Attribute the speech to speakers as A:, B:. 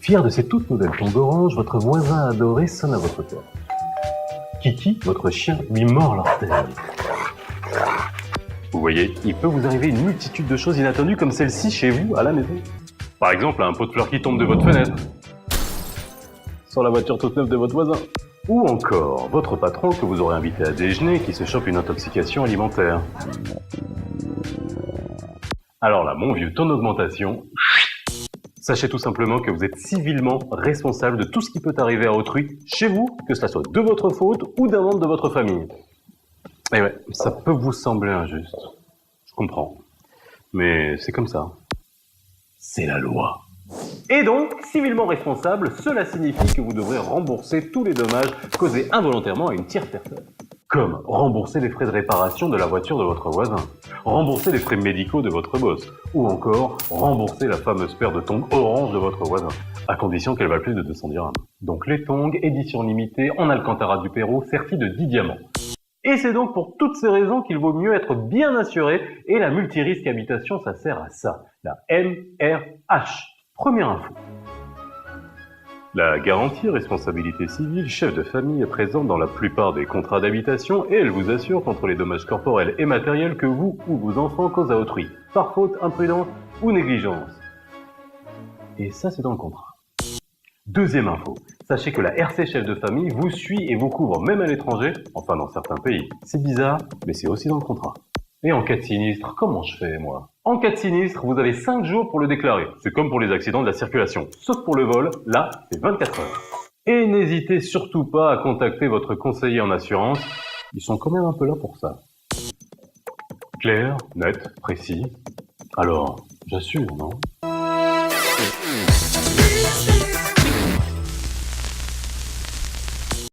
A: Fier de ses toutes nouvelles tongs orange, votre voisin adoré sonne à votre porte. Kiki, votre chien, lui mord l'orteil. Vous voyez, il peut vous arriver une multitude de choses inattendues comme celle-ci chez vous, à la maison. Par exemple, un pot de fleurs qui tombe de votre fenêtre. Sur la voiture toute neuve de votre voisin. Ou encore, votre patron que vous aurez invité à déjeuner qui se chope une intoxication alimentaire. Alors là, mon vieux, ton augmentation, sachez tout simplement que vous êtes civilement responsable de tout ce qui peut arriver à autrui chez vous, que cela soit de votre faute ou d'un membre de votre famille. Et ouais, ça peut vous sembler injuste. Je comprends. Mais c'est comme ça. C'est la loi. Et donc, civilement responsable, cela signifie que vous devrez rembourser tous les dommages causés involontairement à une tierce personne. Comme rembourser les frais de réparation de la voiture de votre voisin, rembourser les frais médicaux de votre boss, ou encore rembourser la fameuse paire de tongs orange de votre voisin, à condition qu'elle vaille plus de 200 dirhams. Donc les tongs, édition limitée, en Alcantara du Pérou, sertis de 10 diamants. Et c'est donc pour toutes ces raisons qu'il vaut mieux être bien assuré, et la multirisque habitation, ça sert à ça, la MRH. Première info. La garantie responsabilité civile chef de famille est présente dans la plupart des contrats d'habitation et elle vous assure contre les dommages corporels et matériels que vous ou vos enfants causent à autrui, par faute, imprudence ou négligence. Et ça, c'est dans le contrat. Deuxième info. Sachez que la RC chef de famille vous suit et vous couvre même à l'étranger, enfin dans certains pays. C'est bizarre, mais c'est aussi dans le contrat. Et en cas de sinistre, comment je fais, moi? En cas de sinistre, vous avez 5 jours pour le déclarer. C'est comme pour les accidents de la circulation. Sauf pour le vol, là, c'est 24 heures. Et n'hésitez surtout pas à contacter votre conseiller en assurance. Ils sont quand même un peu là pour ça. Clair, net, précis. Alors, j'assure, non?